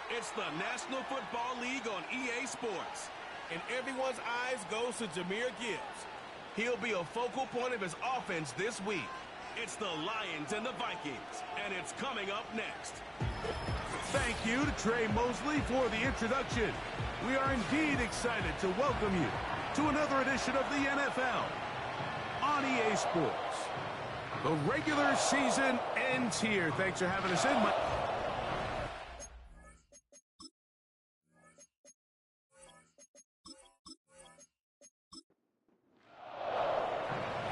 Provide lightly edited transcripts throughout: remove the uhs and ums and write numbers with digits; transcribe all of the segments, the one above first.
It's the National Football League on EA Sports, and everyone's eyes goes to Jahmyr Gibbs. He'll be a focal point of his offense this week. It's the Lions and the Vikings, and it's coming up next. Thank you to Trey Mosley for the introduction. We are indeed excited to welcome you to another edition of the NFL on EA Sports. The regular season ends here. Thanks for having us in.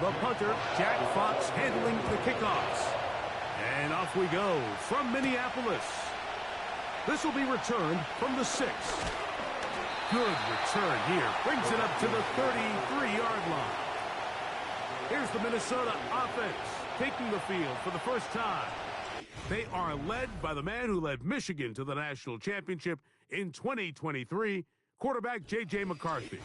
The punter, Jack Fox, handling the kickoffs. And off we go from Minneapolis. This will be returned from the 6. Good return here. Brings it up to the 33-yard line. Here's the Minnesota offense taking the field for the first time. They are led by the man who led Michigan to the national championship in 2023, quarterback J.J. McCarthy.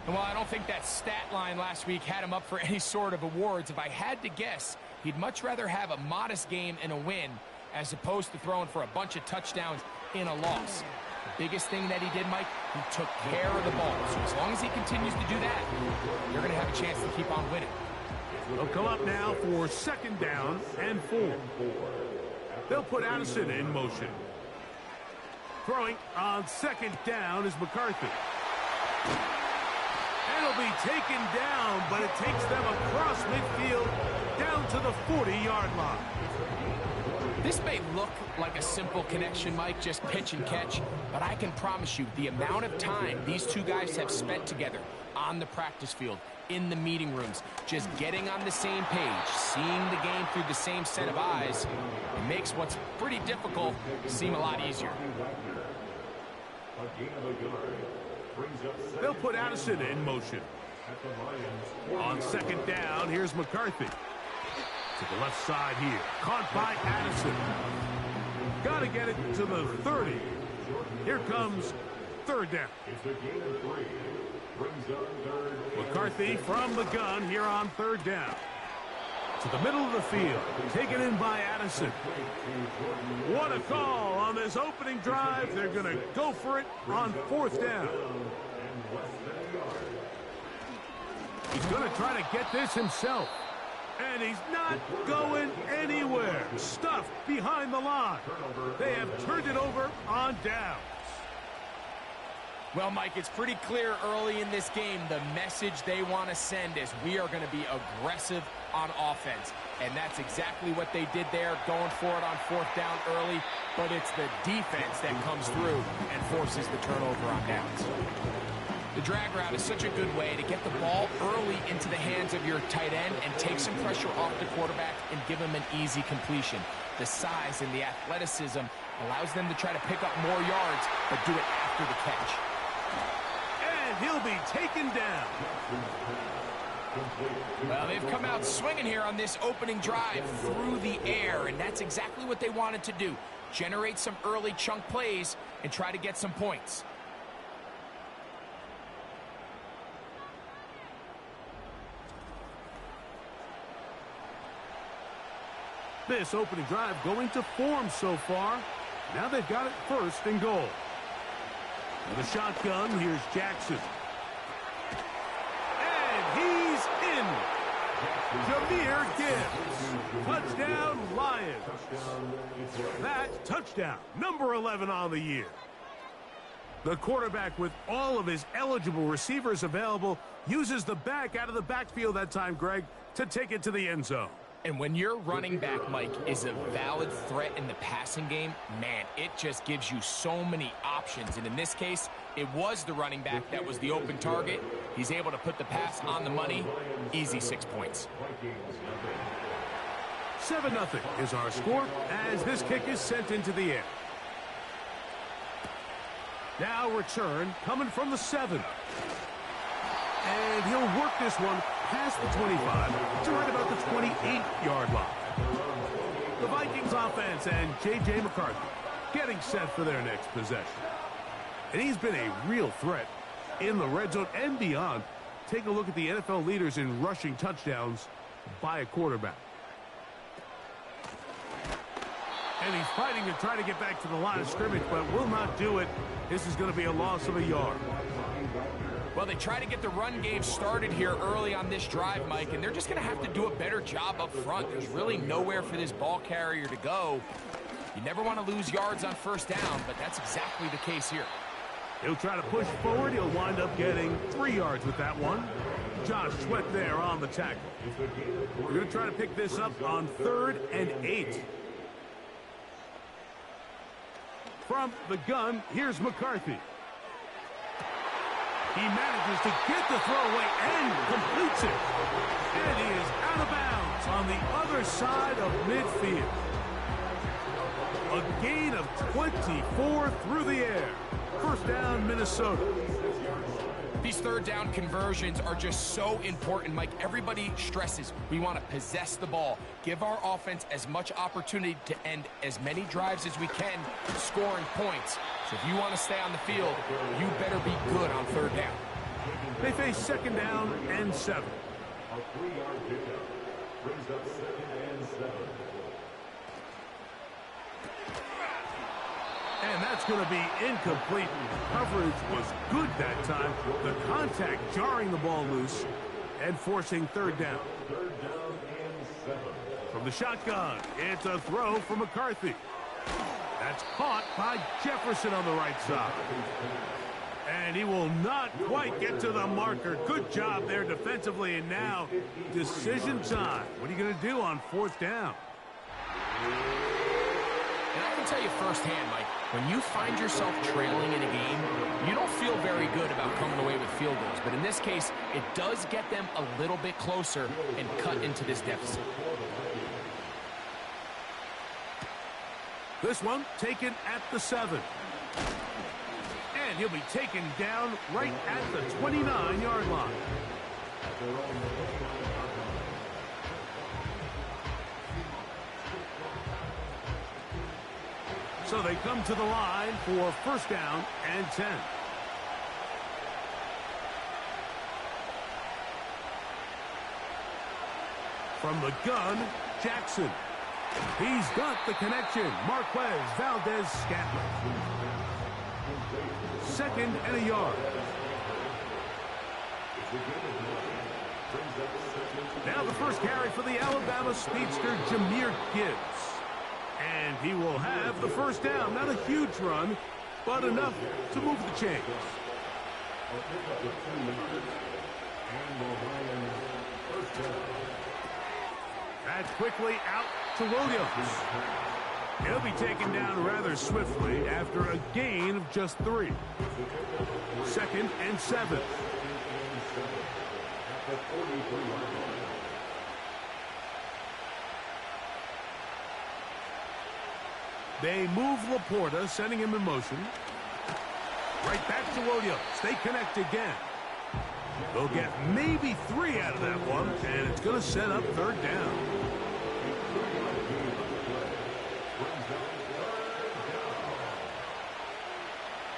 Well, I don't think that stat line last week had him up for any sort of awards. If I had to guess, he'd much rather have a modest game and a win as opposed to throwing for a bunch of touchdowns in a loss. The biggest thing that he did, Mike, he took care of the ball. So as long as he continues to do that, you're going to have a chance to keep on winning. They'll come up now for 2nd down and 4. They'll put Addison in motion. Throwing on 2nd down is McCarthy. It'll be taken down, but it takes them across midfield down to the 40-yard line. This may look like a simple connection, Mike, just pitch and catch, but I can promise you the amount of time these two guys have spent together on the practice field, in the meeting rooms, just getting on the same page, seeing the game through the same set of eyes, it makes what's pretty difficult seem a lot easier. They'll put Addison in motion. On 2nd down, here's McCarthy. To the left side here. Caught by Addison. Got to get it to the 30. Here comes 3rd down. McCarthy from the gun here on 3rd down. To the middle of the field. Taken in by Addison. What a call on this opening drive. They're going to go for it on 4th down. He's going to try to get this himself. And he's not going anywhere. Stuffed behind the line. They have turned it over on downs. Well, Mike, it's pretty clear early in this game the message they want to send is we are going to be aggressive on offense. And that's exactly what they did there, going for it on 4th down early. But it's the defense that comes through and forces the turnover on downs. The drag route is such a good way to get the ball early into the hands of your tight end and take some pressure off the quarterback and give him an easy completion. The size and the athleticism allows them to try to pick up more yards, but do it after the catch. And he'll be taken down. Well, they've come out swinging here on this opening drive through the air, and that's exactly what they wanted to do. Generate some early chunk plays and try to get some points. This opening drive going to form so far. Now they've got it 1st and goal. With a shotgun, here's Jackson. Jahmyr Gibbs. Touchdown, Lions. That's touchdown number 11 on the year. The quarterback, with all of his eligible receivers available, uses the back out of the backfield that time, Greg, to take it to the end zone. And when your running back, Mike, is a valid threat in the passing game, man, it just gives you so many options. And in this case, it was the running back that was the open target. He's able to put the pass on the money. Easy 6 points. 7-0 is our score as this kick is sent into the air. Now return coming from the 7. And he'll work this one past the 25 to right about the 28-yard line. The Vikings offense and J.J. McCarthy getting set for their next possession. And he's been a real threat in the red zone and beyond. Take a look at the NFL leaders in rushing touchdowns by a quarterback. And he's fighting to try to get back to the line of scrimmage, but will not do it. This is going to be a loss of a yard. Well, they try to get the run game started here early on this drive, Mike, and they're just going to have to do a better job up front. There's really nowhere for this ball carrier to go. You never want to lose yards on first down, but that's exactly the case here. He'll try to push forward. He'll wind up getting 3 yards with that one. Josh Sweat there on the tackle. We're going to try to pick this up on 3rd and 8. From the gun, here's McCarthy. He manages to get the throw away and completes it. And he is out of bounds on the other side of midfield. A gain of 24 through the air. First down, Minnesota. These third down conversions are just so important, Mike. Everybody stresses we want to possess the ball, give our offense as much opportunity to end as many drives as we can, scoring points. So if you want to stay on the field, you better be good on third down. They face 2nd down and 7. A 3-yard pickup brings up 2nd and 7. And that's going to be incomplete. Coverage was good that time. The contact jarring the ball loose and forcing 3rd down. 3rd down and 7. From the shotgun, it's a throw for McCarthy. That's caught by Jefferson on the right side. And he will not quite get to the marker. Good job there defensively. And now, decision time. What are you going to do on 4th down? And I can tell you firsthand, Mike, when you find yourself trailing in a game, you don't feel very good about coming away with field goals. But in this case, it does get them a little bit closer and cut into this deficit. This one taken at the 7. And he'll be taken down right at the 29-yard line. So they come to the line for 1st down and 10. From the gun, Jackson. He's got the connection. Marquez Valdez-Scantling. 2nd and a yard. Now the first carry for the Alabama speedster, Jahmyr Gibbs. And he will have the 1st down. Not a huge run, but enough to move the chains. That's quickly out to Williams. He'll be taken down rather swiftly after a gain of just 3. 2nd and 7. They move Laporta, sending him in motion. Right back to Williams. They connect again. They'll get maybe 3 out of that one, and it's going to set up 3rd down.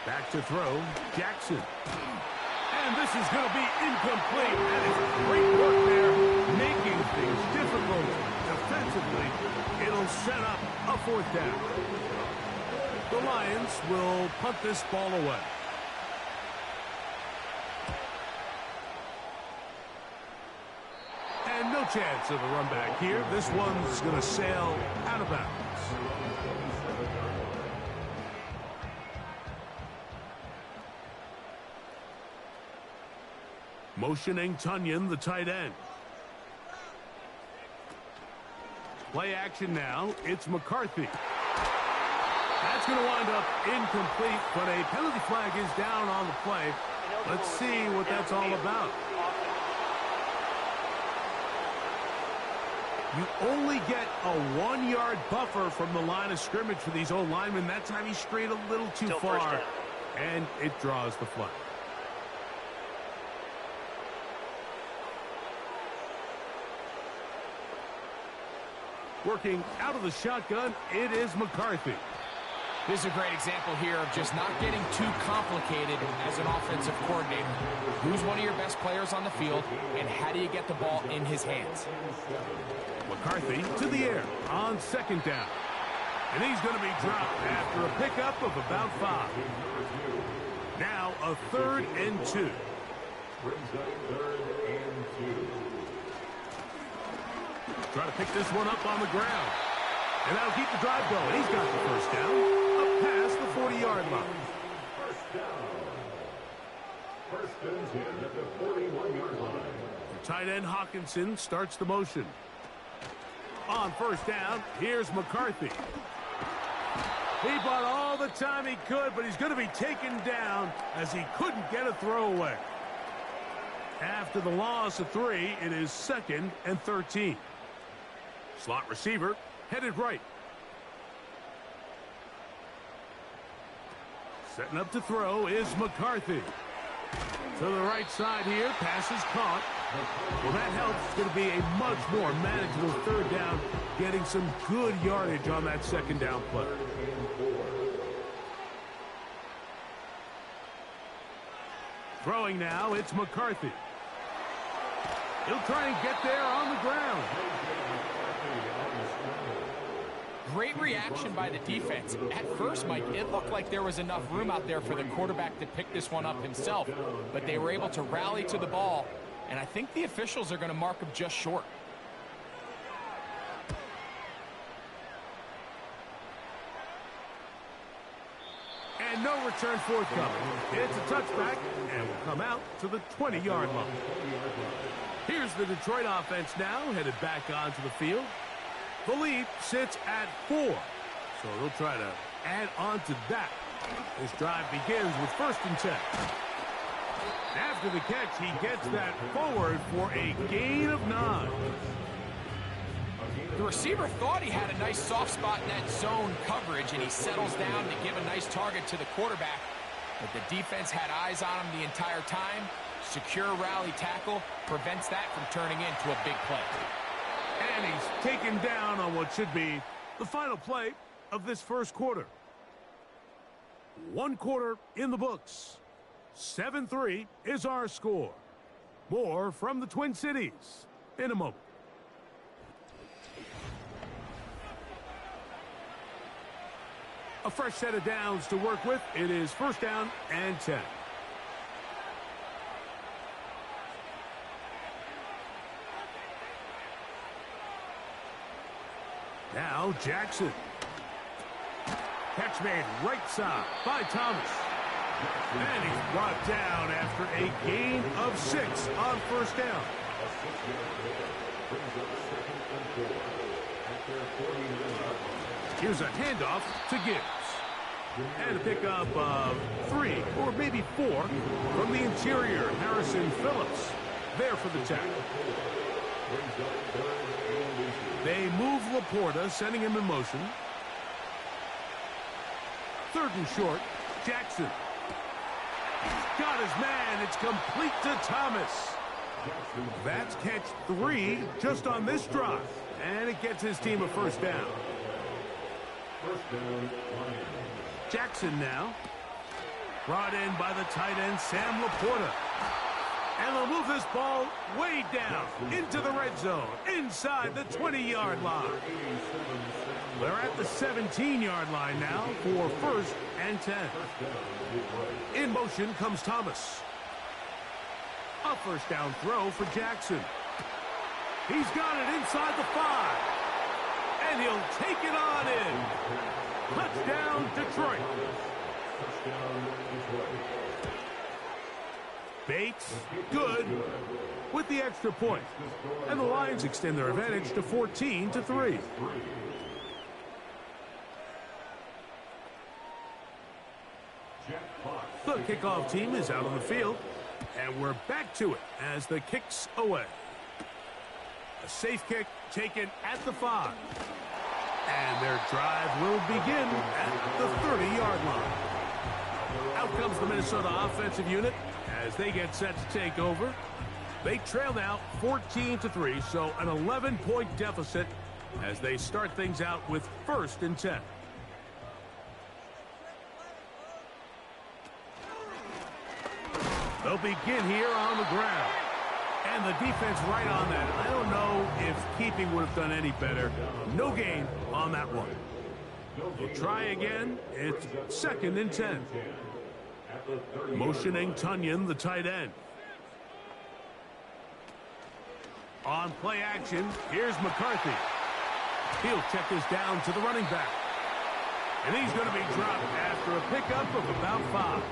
Back to throw, Jackson. And this is going to be incomplete. That is great work there, making things difficult defensively. It'll set up a 4th down. The Lions will punt this ball away. And no chance of a run back here. This one's going to sail out of bounds. Motioning Tunyon, the tight end. Play action now. It's McCarthy. That's going to wind up incomplete, but a penalty flag is down on the play. Let's see what that's all about. You only get a 1-yard buffer from the line of scrimmage for these old linemen. That time he strayed a little too far, and it draws the flag. Working out of the shotgun, it is McCarthy. This is a great example here of just not getting too complicated as an offensive coordinator. Who's one of your best players on the field, and how do you get the ball in his hands? McCarthy to the air on second down. And he's going to be dropped after a pickup of about 5. Now a 3rd and 2. Try to pick this one up on the ground. And that'll keep the drive going. He's got the first down. Up past the 40-yard line. First and 10 at the 41-yard line. The tight end Hawkinson starts the motion. On first down, here's McCarthy. He bought all the time he could, but he's going to be taken down as he couldn't get a throwaway. After the loss of 3, it is 2nd and 13. Slot receiver headed right. Setting up to throw is McCarthy. To the right side here, pass is caught. Well, that helps. It's going to be a much more manageable 3rd down, getting some good yardage on that 2nd down play. Throwing now, it's McCarthy. He'll try and get there on the ground. Great reaction by the defense. At first, Mike, it looked like there was enough room out there for the quarterback to pick this one up himself, but they were able to rally to the ball, and I think the officials are going to mark him just short. And no return forthcoming. It's a touchback, and will come out to the 20-yard line. Here's the Detroit offense now, headed back onto the field. The lead sits at 4, so they'll try to add on to that. This drive begins with 1st and 10. After the catch, he gets that forward for a gain of 9. The receiver thought he had a nice soft spot in that zone coverage, and he settles down to give a nice target to the quarterback. But the defense had eyes on him the entire time. Secure rally tackle prevents that from turning into a big play. And he's taken down on what should be the final play of this first quarter. 1 quarter in the books. 7-3 is our score. More from the Twin Cities in a moment. A fresh set of downs to work with. It is 1st down and 10. Now Jackson. Catch made right side by Thomas. And he's brought down after a gain of 6 on 1st down. Here's a handoff to Gibbs. And a pickup of 3 or maybe 4 from the interior, Harrison Phillips. There for the tackle. They move Laporta, sending him in motion. 3rd and short, Jackson. He's got his man. It's complete to Thomas. That's catch 3 just on this drive. And it gets his team a 1st down. Jackson now. Brought in by the tight end, Sam Laporta. And they'll move this ball way down into the red zone, inside the 20-yard line. They're at the 17-yard line now for 1st and 10. In motion comes Thomas. A 1st down throw for Jackson. He's got it inside the 5. And he'll take it on in. Touchdown, Detroit. Bates, good, with the extra point. And the Lions extend their advantage to 14-3. The kickoff team is out on the field, and we're back to it as the kick's away. A safe kick taken at the 5. And their drive will begin at the 30-yard line. Out comes the Minnesota offensive unit as they get set to take over. They trail now 14-3, so an 11-point deficit as they start things out with 1st and 10. They'll begin here on the ground. And the defense right on that. I don't know if keeping would have done any better. No gain on that one. They'll try again. It's 2nd and 10. Motioning Tunyon, the tight end. On play action, here's McCarthy. He'll check this down to the running back. And he's going to be dropped after a pickup of about 5.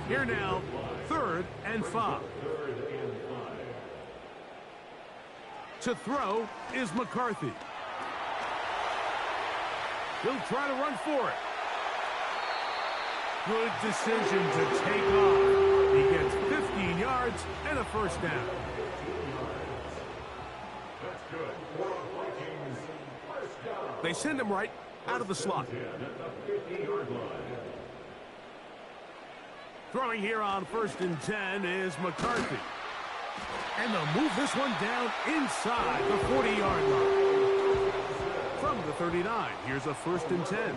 Here now, 3rd and 5. To throw is McCarthy. He'll try to run for it. Good decision to take off. He gets 15 yards and a 1st down. They send him right out of the slot. Throwing here on 1st and 10 is McCarthy. And they'll move this one down inside the 40-yard line. From the 39, here's a 1st and 10.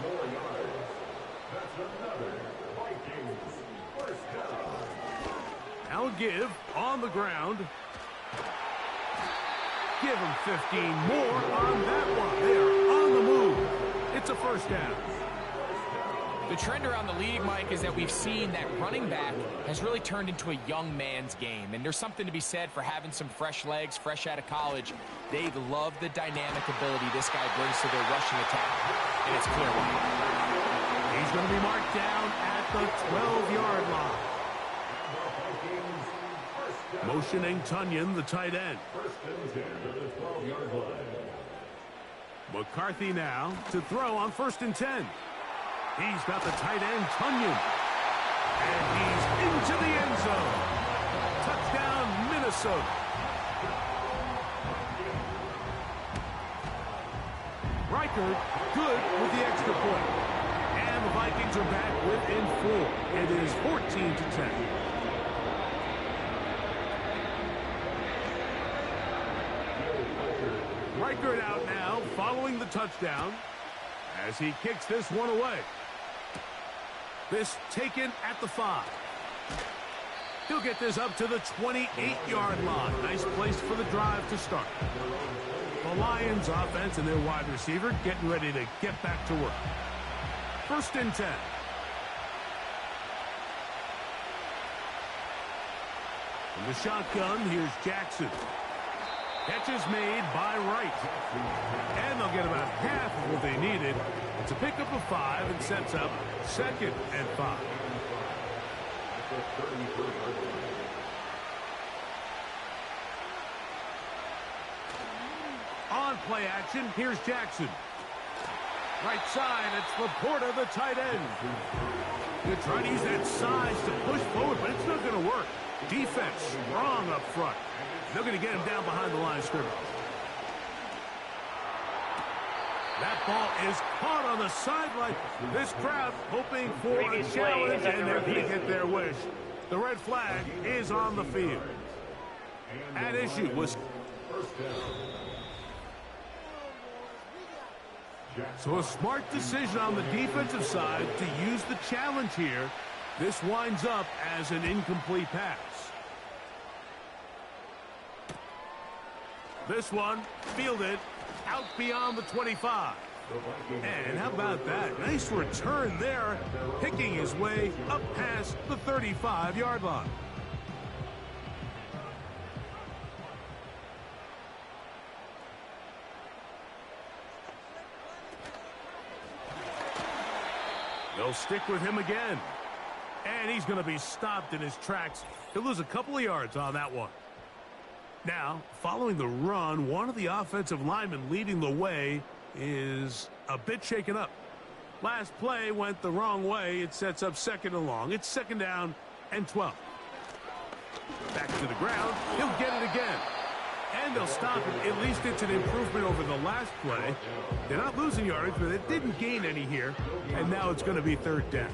Now give on the ground. Give him 15 more on that one. They are on the move. It's a 1st down. The trend around the league, Mike, is that we've seen that running back has really turned into a young man's game. And there's something to be said for having some fresh legs, fresh out of college. They love the dynamic ability this guy brings to their rushing attack. And it's clear why. He's going to be marked down at the 12-yard line. Motioning Tunyon, the tight end. McCarthy now to throw on 1st and 10. He's got the tight end, Tunyon. And he's into the end zone. Touchdown, Minnesota. Reichard, good with the extra point. And the Vikings are back within 4. It is 14-10. Reichard out now, following the touchdown, as he kicks this one away. This taken at the 5. He'll get this up to the 28-yard line. Nice place for the drive to start. The Lions offense and their wide receiver getting ready to get back to work. 1st and 10. From the shotgun, here's Jackson. Catch is made by Wright. And they'll get about half of what they needed. It's a pickup of 5 and sets up 2nd and 5. On play action, here's Jackson. Right side, it's Laporta, the tight end. They're trying to use that size to push forward, but it's not going to work. Defense strong up front. They're going to get him down behind the line of scrimmage. That ball is caught on the sideline. This crowd hoping for a challenge, and they're going to get their wish. The red flag is on the field. At issue was... So a smart decision on the defensive side to use the challenge here. This winds up as an incomplete pass. This one fielded out beyond the 25. And how about that? Nice return there, picking his way up past the 35-yard line. They'll stick with him again. And he's going to be stopped in his tracks. He'll lose a couple of yards on that one. Now, following the run, one of the offensive linemen leading the way is a bit shaken up. Last play went the wrong way. It sets up 2nd and long. It's 2nd down and 12. Back to the ground. He'll get it again. And they'll stop it. At least it's an improvement over the last play. They're not losing yardage, but it didn't gain any here. And now it's going to be 3rd down.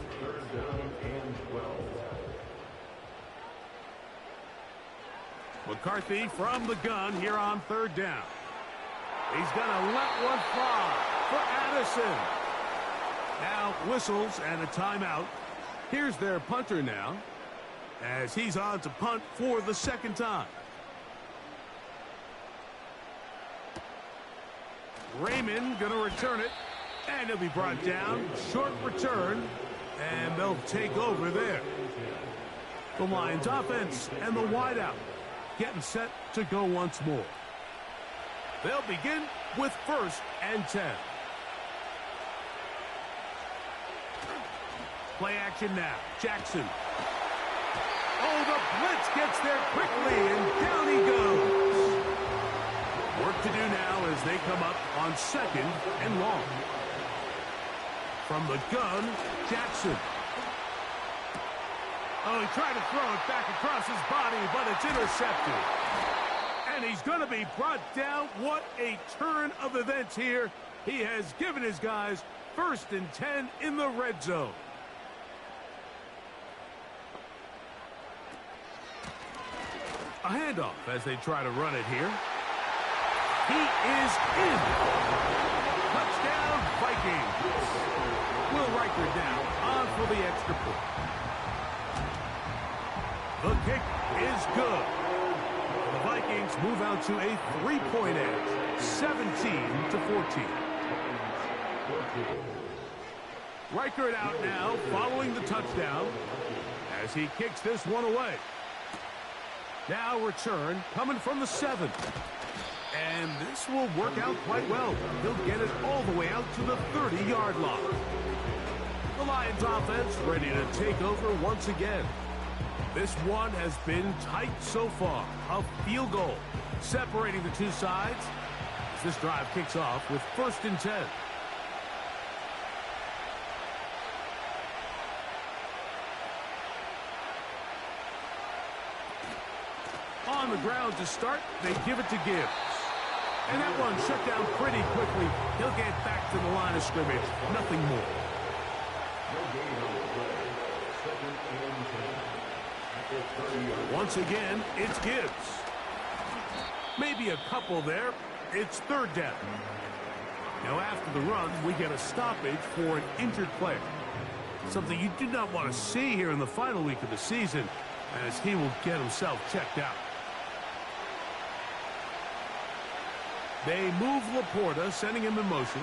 McCarthy from the gun here on 3rd down. He's going to let one fly for Addison. Now whistles and a timeout. Here's their punter now, as he's on to punt for the 2nd time. Raymond going to return it, and he'll be brought down. Short return, and they'll take over there. The Lions offense and the wideout getting set to go once more. They'll begin with 1st and 10. Play action now. Jackson. Oh, the blitz gets there quickly, and down he goes. Work to do now as they come up on 2nd and long. From the gun, Jackson. Oh, he tried to throw it back across his body, but it's intercepted. And he's going to be brought down. What a turn of events here. He has given his guys 1st and 10 in the red zone. A handoff as they try to run it here. He is in. Touchdown, Vikings. Will Riker down on for the extra point. The kick is good. The Vikings move out to a 3-point edge, 17-14. Reichert out now following the touchdown as he kicks this one away. Now return coming from the 7th. And this will work out quite well. He'll get it all the way out to the 30-yard line. The Lions offense ready to take over once again. This one has been tight so far. A field goal separating the two sides as this drive kicks off with 1st and 10. On the ground to start, they give it to Gibbs. And that one shut down pretty quickly. He'll get back to the line of scrimmage. Nothing more. Once again, it's Gibbs. Maybe a couple there. It's 3rd down. Now after the run, we get a stoppage for an injured player. Something you do not want to see here in the final week of the season, as he will get himself checked out. They move Laporta, sending him in motion.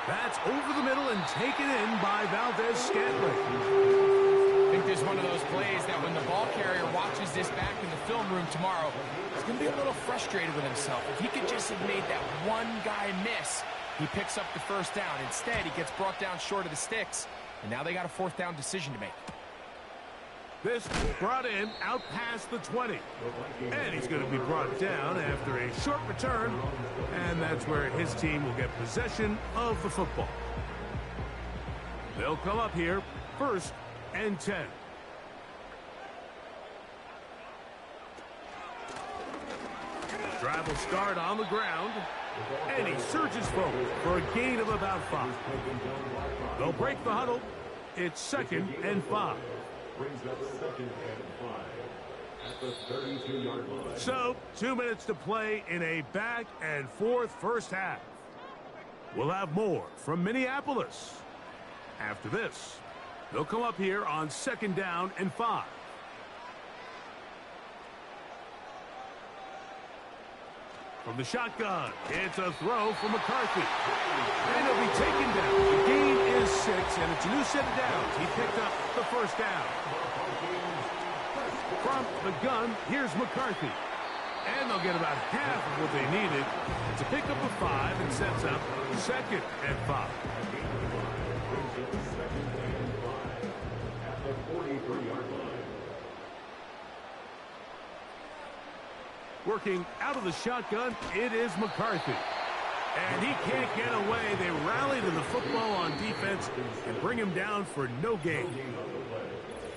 That's over the middle and taken in by Valdez-Scantling. I think this is one of those plays that when the ball carrier watches this back in the film room tomorrow, he's going to be a little frustrated with himself. If he could just have made that one guy miss, he picks up the 1st down. Instead, he gets brought down short of the sticks, and now they got a 4th down decision to make. This brought in out past the 20. And he's going to be brought down after a short return. And that's where his team will get possession of the football. They'll come up here 1st and 10. The drive will start on the ground. And he surges forward for a gain of about 5. They'll break the huddle. It's 2nd and 5. Brings up 2nd and 5 at the 32-yard line. So, 2 minutes to play in a back and forth first half. We'll have more from Minneapolis. After this, they'll come up here on 2nd down and 5. From the shotgun, it's a throw from McCarthy. And he'll be taken down. The gain is 6, and it's a new set of downs. He picked up the 1st down. From the gun, here's McCarthy. And they'll get about half of what they needed. It's a pickup of 5 and sets up 2nd and 5. Working out of the shotgun, it is McCarthy. And he can't get away. They rally to the football on defense and bring him down for no gain.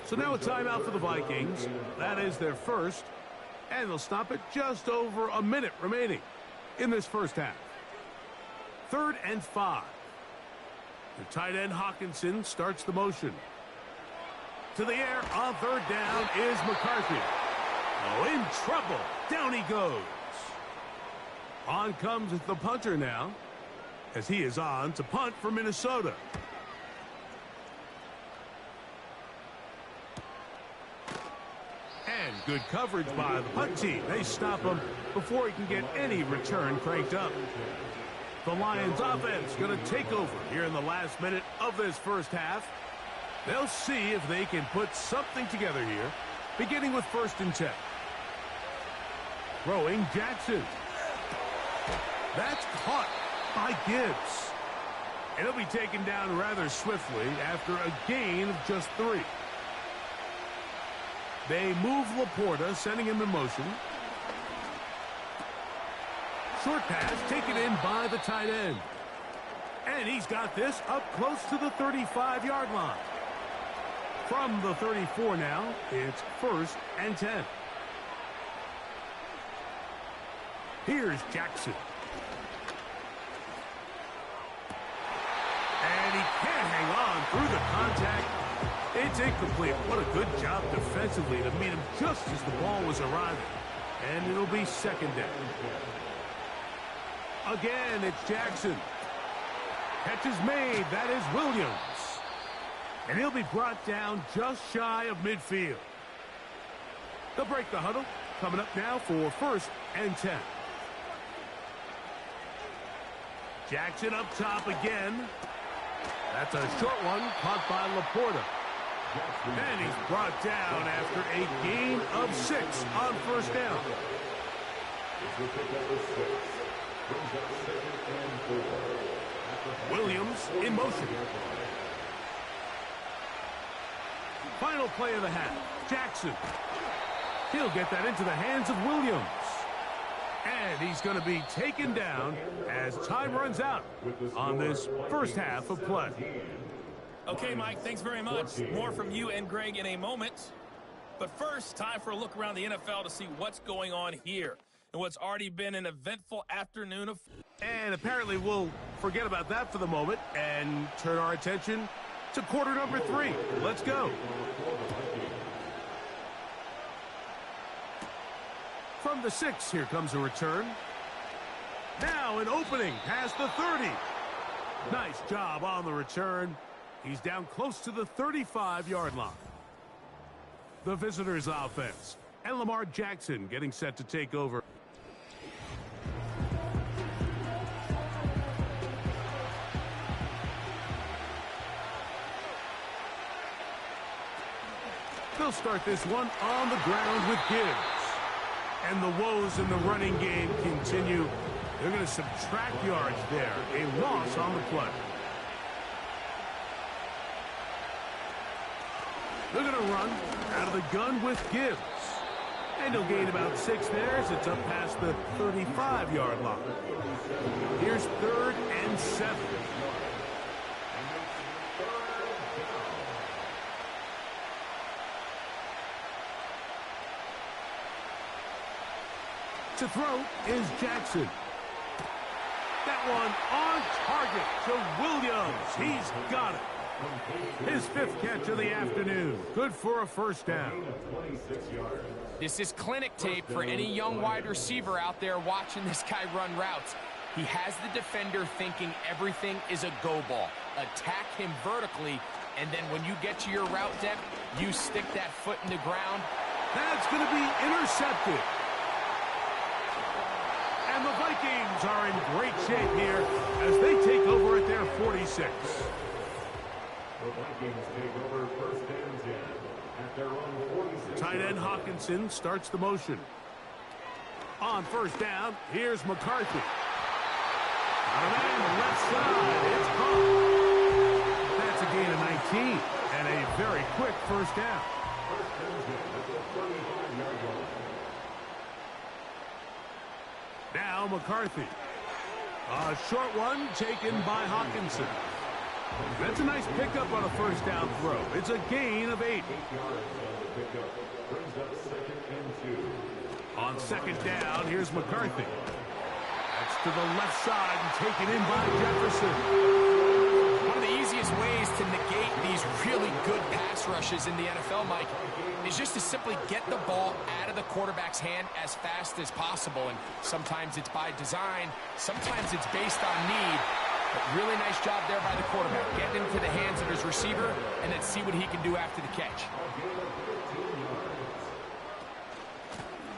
So now a timeout for the Vikings. That is their first. And they'll stop it just over a minute remaining in this first half. 3rd and 5. The tight end Hawkinson starts the motion. To the air on 3rd down is McCarthy. Oh, in trouble. Down he goes. On comes the punter now, as he is on to punt for Minnesota. And good coverage by the punt team. They stop him before he can get any return cranked up. The Lions offense going to take over here in the last minute of this first half. They'll see if they can put something together here, beginning with 1st and 10. Throwing Jackson. That's caught by Gibbs. And he'll be taken down rather swiftly after a gain of just 3. They move Laporta, sending him in motion. Short pass taken in by the tight end. And he's got this up close to the 35-yard line. From the 34 now, it's 1st and 10. Here's Jackson. And he can't hang on through the contact. It's incomplete. What a good job defensively to meet him just as the ball was arriving. And it'll be 2nd down. Again, it's Jackson. Catch is made. That is Williams. And he'll be brought down just shy of midfield. They'll break the huddle. Coming up now for 1st and 10. Jackson up top again. That's a short one caught by Laporta. And he's brought down after a gain of 6 on 1st down. Williams in motion. Final play of the half. Jackson. He'll get that into the hands of Williams. And he's going to be taken down as time runs out on this first half of play. Okay, Mike, thanks very much. More from you and Greg in a moment. But first, time for a look around the NFL to see what's going on here and what's already been an eventful afternoon of... And apparently we'll forget about that for the moment and turn our attention to quarter number 3. Let's go. From the 6, here comes a return. Now an opening past the 30. Nice job on the return. He's down close to the 35-yard line. The visitors' offense. And Lamar Jackson getting set to take over. They'll start this one on the ground with Gibbs. And the woes in the running game continue. They're going to subtract yards there. A loss on the play. They're going to run out of the gun with Gibbs. And he'll gain about 6 there as it's up past the 35-yard line. Here's 3rd and 7. To throw is Jackson. That one on target to Williams. He's got it. His 5th catch of the afternoon. Good for a 1st down. This is clinic tape for any young wide receiver out there watching this guy run routes. He has the defender thinking everything is a go ball. Attack him vertically, and then when you get to your route depth, you stick that foot in the ground. That's going to be intercepted. And the Vikings are in great shape here as they take over at their 46. The Vikings take over 1st and 10 at their own 46. Tight end Hawkinson starts the motion. On 1st down, here's McCarthy. Out of man, the left side, it's caught. That's a gain of 19 and a very quick 1st down. 1st and 10 at the 35-yard line. McCarthy. A short one taken by Hawkinson. That's a nice pickup on a first down throw. It's a gain of 8. On second down, here's McCarthy. That's to the left side and taken in by Jefferson. One of the easiest ways to negate these really good pass rushes in the NFL, Mike, is just to simply get the ball out of the quarterback's hand as fast as possible. And sometimes it's by design, sometimes it's based on need. But really nice job there by the quarterback, getting into the hands of his receiver and then see what he can do after the catch.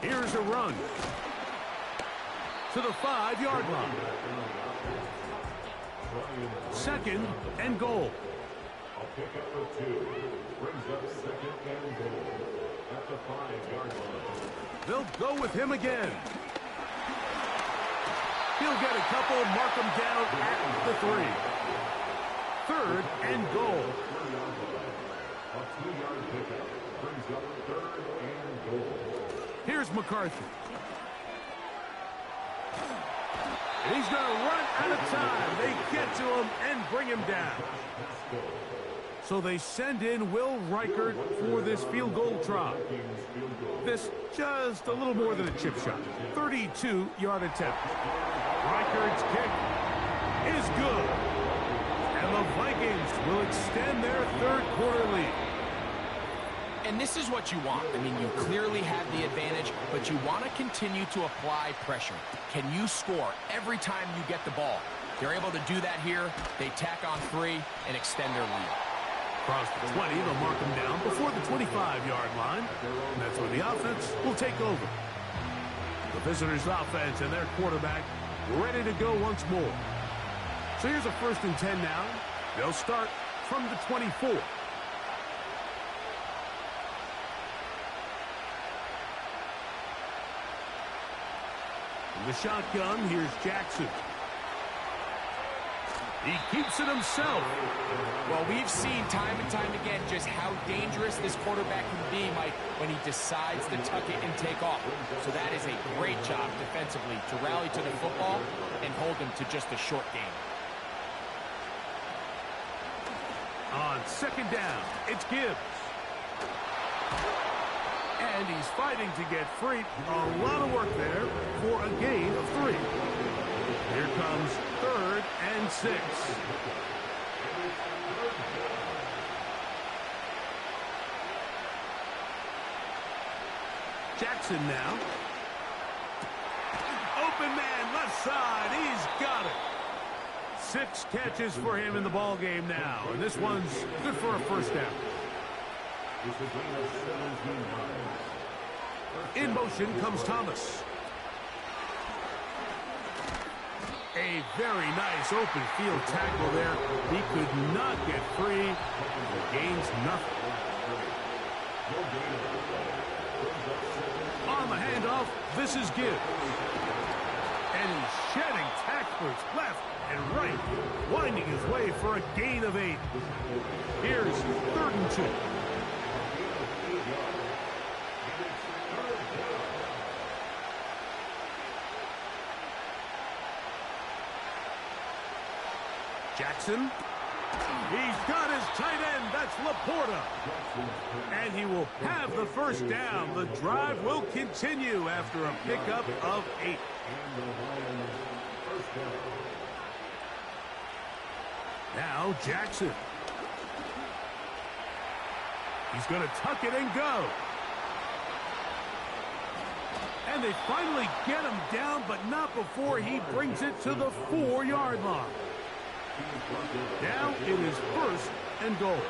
Here's a run to the 5-yard line. Second and goal. A pickup of 2 brings up second and goal at the 5-yard line. They'll go with him again. He'll get a couple, mark him down at the 3. Third and goal. A 2-yard pickup brings up third and goal. Here's McCarthy. And he's going to run out of time. They get to him and bring him down. So they send in Will Reichert for this field goal try. This just a little more than a chip shot. 32-yard attempt. Reichert's kick is good. And the Vikings will extend their third quarter lead. And this is what you want. I mean, you clearly have the advantage, but you want to continue to apply pressure. Can you score every time you get the ball? They're able to do that here. They tack on 3 and extend their lead. Across the 20, they'll mark them down before the 25-yard line. And that's where the offense will take over. The visitors' offense and their quarterback ready to go once more. So here's a 1st and 10 now. They'll start from the 24. In the shotgun, here's Jackson. He keeps it himself. Well, we've seen time and time again just how dangerous this quarterback can be, Mike, when he decides to tuck it and take off. So that is a great job defensively to rally to the football and hold him to just a short game. On second down, it's Gibbs. And he's fighting to get free. A lot of work there for a gain of 3. Here comes 3rd and 6. Jackson now. Open man, left side. He's got it. 6 catches for him in the ball game now. And this one's good for a first down. In motion comes Thomas. A very nice open field tackle there. He could not get free. He gains nothing. On the handoff, this is Gibbs. And he's shedding tacklers left and right, winding his way for a gain of 8. Here's 3rd and 2. Jackson. He's got his tight end. That's Laporta. And he will have the first down. The drive will continue after a pickup of 8. Now Jackson. He's going to tuck it and go. And they finally get him down, but not before he brings it to the 4-yard line. Now it is 1st and goal.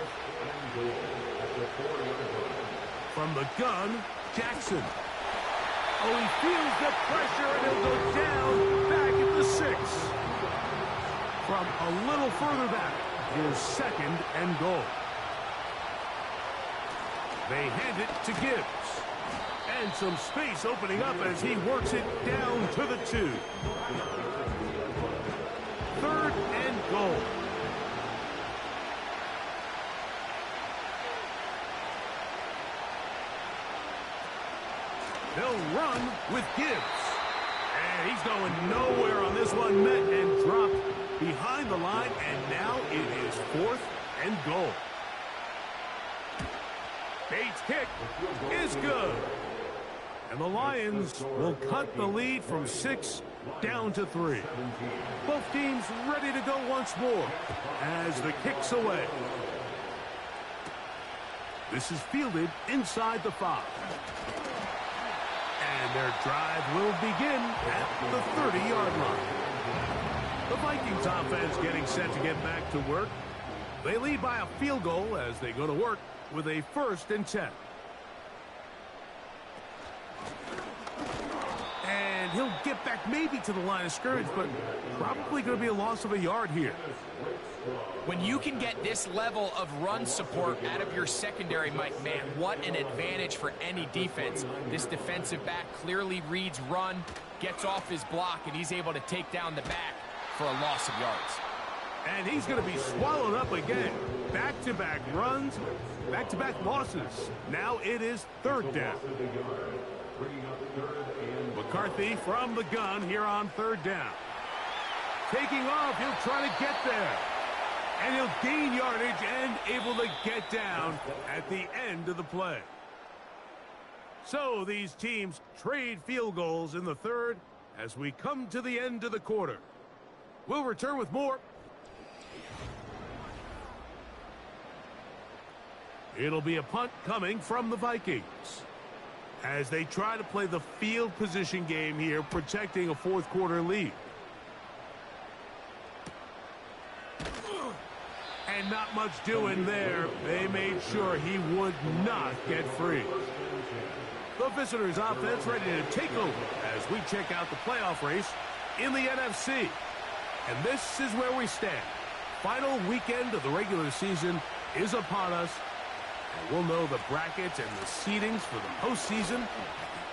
From the gun, Jackson. Oh, he feels the pressure, and he'll go down back at the 6. From a little further back, here's 2nd and goal. They hand it to Gibbs. And some space opening up as he works it down to the 2. 3rd and goal. They'll run with Gibbs. And he's going nowhere on this one. Met and dropped behind the line. And now it is 4th and goal. Bates' kick is good. And the Lions will cut the lead from 6 down to 3. Both teams ready to go once more as the kick's away. This is fielded inside the 5. And their drive will begin at the 30-yard line. The Vikings offense getting set to get back to work. They lead by a field goal as they go to work with a 1st and 10. And he'll get back maybe to the line of scrimmage, but probably going to be a loss of a yard here. When you can get this level of run support out of your secondary, Mike, man, what an advantage for any defense. This defensive back clearly reads run, gets off his block, and he's able to take down the back for a loss of yards. And he's going to be swallowed up again. Back-to-back runs, back-to-back losses. Now it is 3rd down. McCarthy from the gun here on 3rd down. Taking off, he'll try to get there. And he'll gain yardage and able to get down at the end of the play. So these teams trade field goals in the 3rd as we come to the end of the quarter. We'll return with more. It'll be a punt coming from the Vikings as they try to play the field position game here, protecting a 4th quarter lead. And not much doing there. They made sure he would not get free. The visitors' offense ready to take over as we check out the playoff race in the NFC. And this is where we stand. Final weekend of the regular season is upon us. And we'll know the brackets and the seedings for the postseason at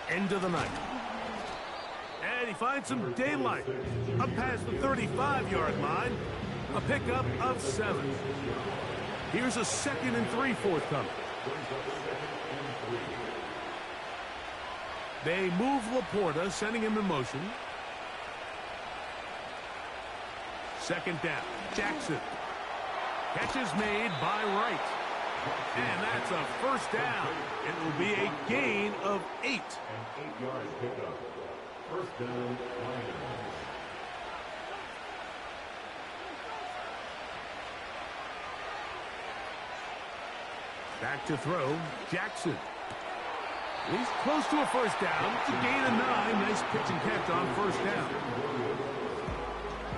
the end of the night. And he finds some daylight up past the 35-yard line. A pickup of 7. Here's a 2nd and 3 forthcoming. They move Laporta, sending him in motion. 2nd down. Jackson. Catch is made by Wright. And that's a 1st down. It will be a gain of 8. An 8-yard pickup. 1st down, Lions. Back to throw, Jackson. He's close to a 1st down. It's a gain of 9. Nice pitch and catch on 1st down.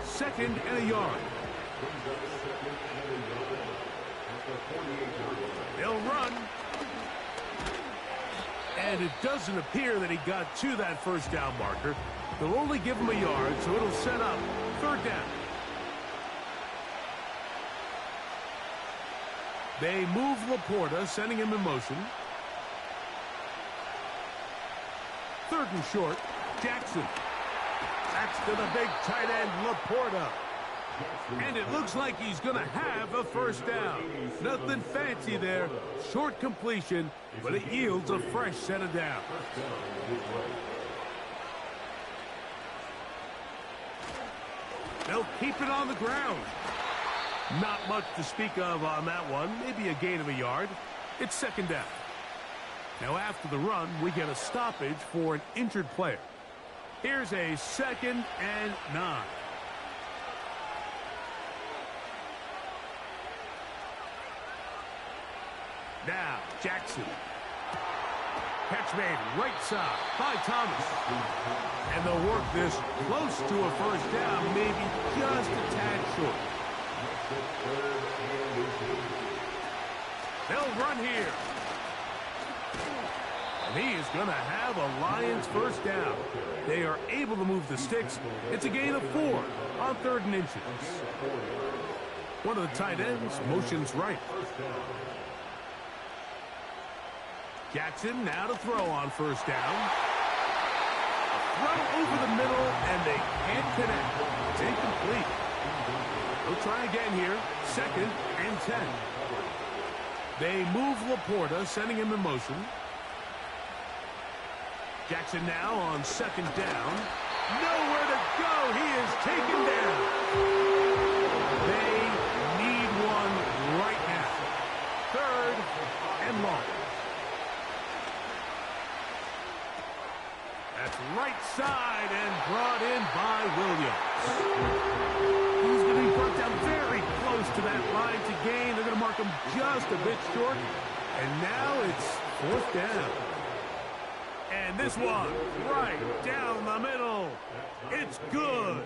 2nd and a yard. They'll run. And it doesn't appear that he got to that 1st down marker. They'll only give him a yard, so it'll set up 3rd down. They move Laporta, sending him in motion. 3rd and short, Jackson. That's to the big tight end, Laporta. And it looks like he's going to have a 1st down. Nothing fancy there. Short completion, but it yields a fresh set of downs. They'll keep it on the ground. Not much to speak of on that one. Maybe a gain of a yard. It's 2nd down. Now after the run, we get a stoppage for an injured player. Here's a 2nd and 9. Now, Jackson. Catch made right side by Thomas. And they'll work this close to a 1st down, maybe just a tad short. They'll run here. And he is going to have a Lions 1st down. They are able to move the sticks. It's a gain of 4 on 3rd and inches. One of the tight ends motions right. Jackson now to throw on 1st down. Throw over the middle, and they can't connect. It's incomplete. They'll try again here. 2nd and 10. They move Laporta, sending him in motion. Jackson now on second down. Nowhere to go. He is taken down. They need one right now. Third and long. That's right side and brought in by Williams. He's going to be brought down very close to that line to gain. They're going to mark him just a bit short. And now it's fourth down. And this one right down the middle. It's good.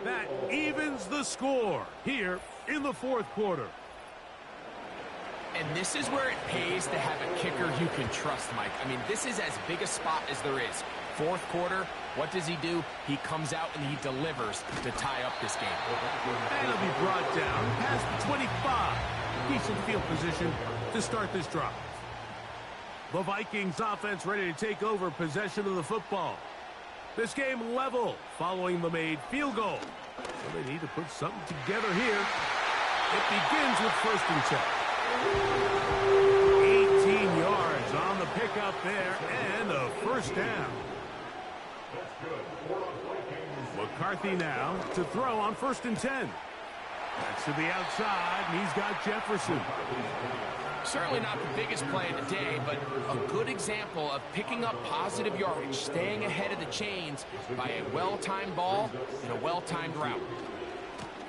That evens the score here in the fourth quarter. And this is where it pays to have a kicker you can trust, Mike. I mean, this is as big a spot as there is. Fourth quarter, what does he do? He comes out and he delivers to tie up this game. And he'll be brought down past the 25. Decent field position to start this drive. The Vikings offense ready to take over possession of the football. This game level following the made field goal. So they need to put something together here. It begins with first and 10. 18 yards on the pickup there and a first down. McCarthy now to throw on first and 10. That's to the outside, and he's got Jefferson. Certainly not the biggest play of the day, but a good example of picking up positive yardage, staying ahead of the chains by a well-timed ball and a well-timed route.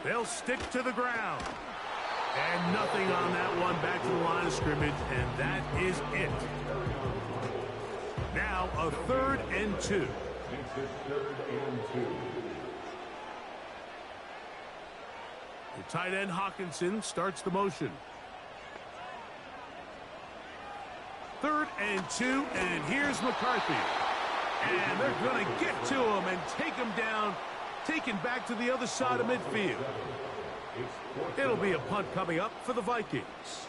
They'll stick to the ground. And nothing on that one, back to the line of scrimmage, and that is it. Now a 3rd and 2. The tight end Hawkinson starts the motion. 3rd and 2, and here's McCarthy. And they're going to get to him and take him down, taken back to the other side of midfield. It'll be a punt coming up for the Vikings.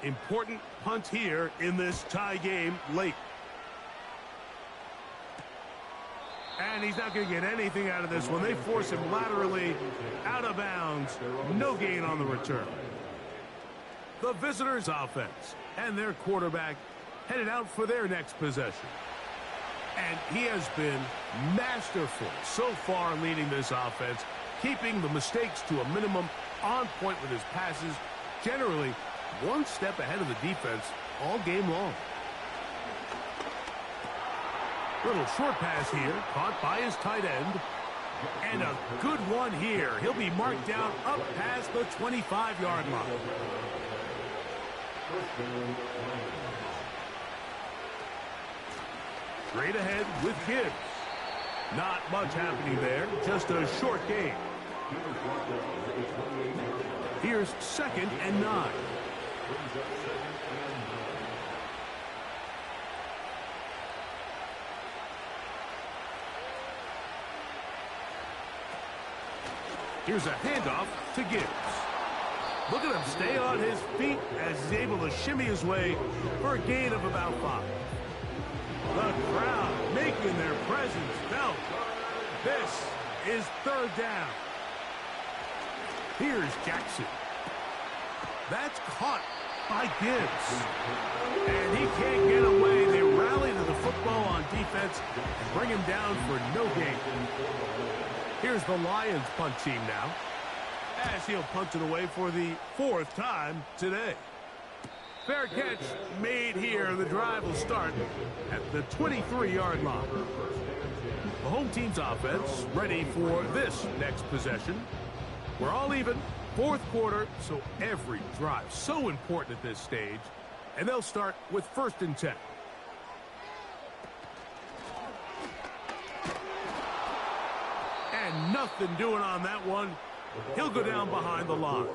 Important punt here in this tie game late. And he's not going to get anything out of this one. They force him laterally out of bounds. No gain on the return. The visitors' offense and their quarterback headed out for their next possession. And he has been masterful so far leading this offense, keeping the mistakes to a minimum, on point with his passes, generally one step ahead of the defense all game long. Little short pass here, caught by his tight end. And a good one here. He'll be marked down up past the 25-yard line. Straight ahead with Gibbs. Not much happening there, just a short game. Here's 2nd and 9. Here's a handoff to Gibbs. Look at him stay on his feet as he's able to shimmy his way for a gain of about 5. The crowd making their presence felt. This is 3rd down. Here's Jackson. That's caught by Gibbs. And he can't get away. They rally to the football on defense and bring him down for no gain. Here's the Lions punt team now, as he'll punt it away for the 4th time today. Fair catch made here. The drive will start at the 23-yard line. The home team's offense ready for this next possession. We're all even, 4th quarter, so every drive so important at this stage. And they'll start with 1st and 10. And nothing doing on that one. He'll go down behind the line.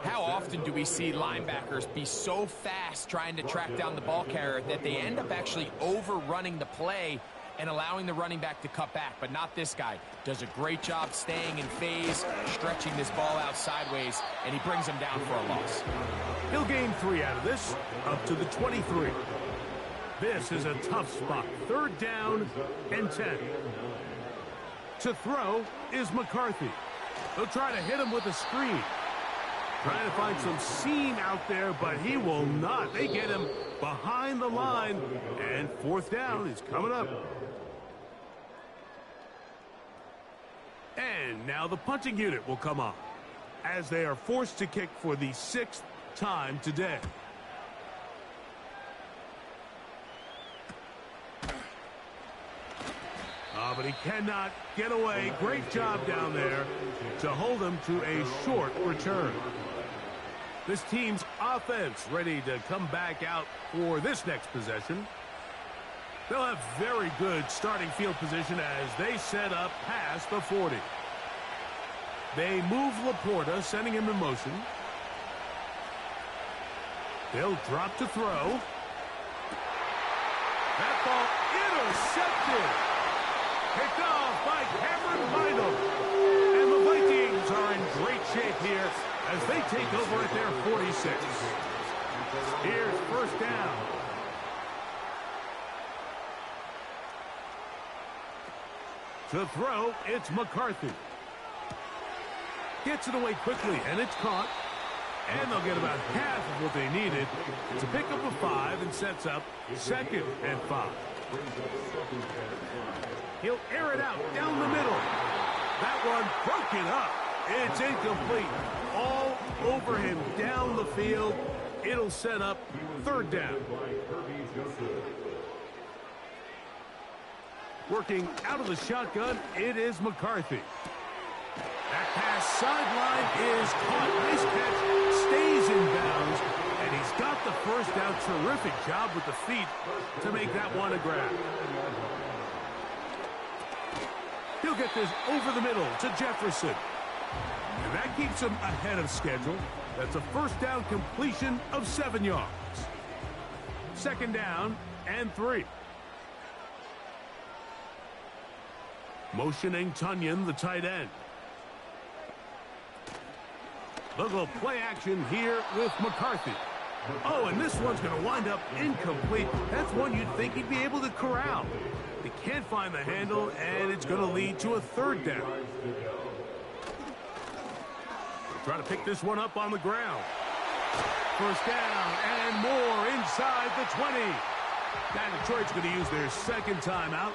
How often do we see linebackers be so fast trying to track down the ball carrier that they end up actually overrunning the play and allowing the running back to cut back? But not this guy. Does a great job staying in phase, stretching this ball out sideways, and he brings him down for a loss. He'll gain 3 out of this, up to the 23. This is a tough spot. 3rd down and 10. To throw is McCarthy. They'll try to hit him with a screen. Trying to find some seam out there, but he will not. They get him behind the line, and fourth down is coming up. And now the punting unit will come on, as they are forced to kick for the 6th time today. But he cannot get away. Great job down there to hold him to a short return. This team's offense ready to come back out for this next possession. They'll have very good starting field position as they set up past the 40. They move Laporta, sending him in motion. They'll drop to throw. That ball intercepted. Picked off by Cameron Bynum. And the Vikings are in great shape here as they take over at their 46. Here's first down. To throw, it's McCarthy. Gets it away quickly, and it's caught. And they'll get about half of what they needed to pick up a 5 and sets up 2nd and 5. He'll air it out down the middle. That one broken up. It's incomplete. All over him down the field. It'll set up 3rd down. Working out of the shotgun, it is McCarthy. That pass sideline is caught. Nice catch. Stays in bounds. And he's got the first down. Terrific job with the feet to make that one a grab. He'll get this over the middle to Jefferson. And that keeps him ahead of schedule. That's a first down completion of 7 yards. 2nd down and 3. Motioning Tunyon, the tight end. They'll go play action here with McCarthy. Oh, and this one's going to wind up incomplete. That's one you'd think he'd be able to corral. They can't find the handle, and it's going to lead to a 3rd down. They're trying to pick this one up on the ground. First down and more inside the 20. Now Detroit's going to use their 2nd timeout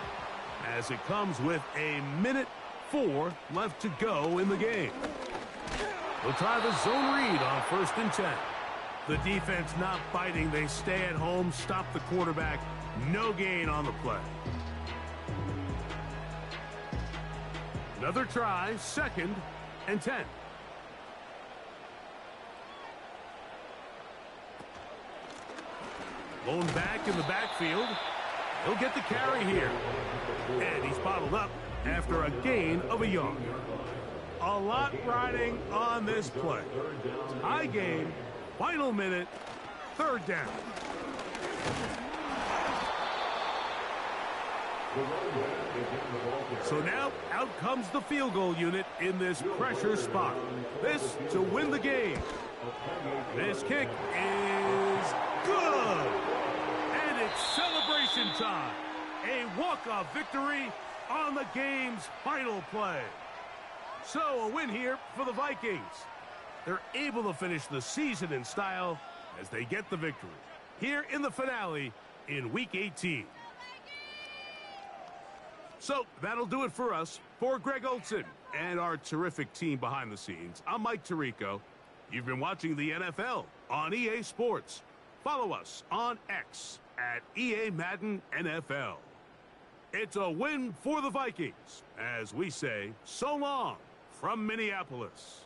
as it comes with a minute 4 left to go in the game. They'll try the zone read on 1st and 10. The defense not biting. They stay at home, stop the quarterback. No gain on the play. Another try, 2nd and 10. Blown back in the backfield. He'll get the carry here. And he's bottled up after a gain of a yard. A lot riding on this play. High game, final minute, 3rd down. So now out comes the field goal unit in this pressure spot. This to win the game. This kick is good. And it's celebration time. A walk-off victory on the game's final play. So a win here for the Vikings. They're able to finish the season in style as they get the victory here in the finale in Week 18. So that'll do it for us. For Greg Olsen and our terrific team behind the scenes, I'm Mike Tirico. You've been watching the NFL on EA Sports. Follow us on X at EA Madden NFL. It's a win for the Vikings as we say so long from Minneapolis.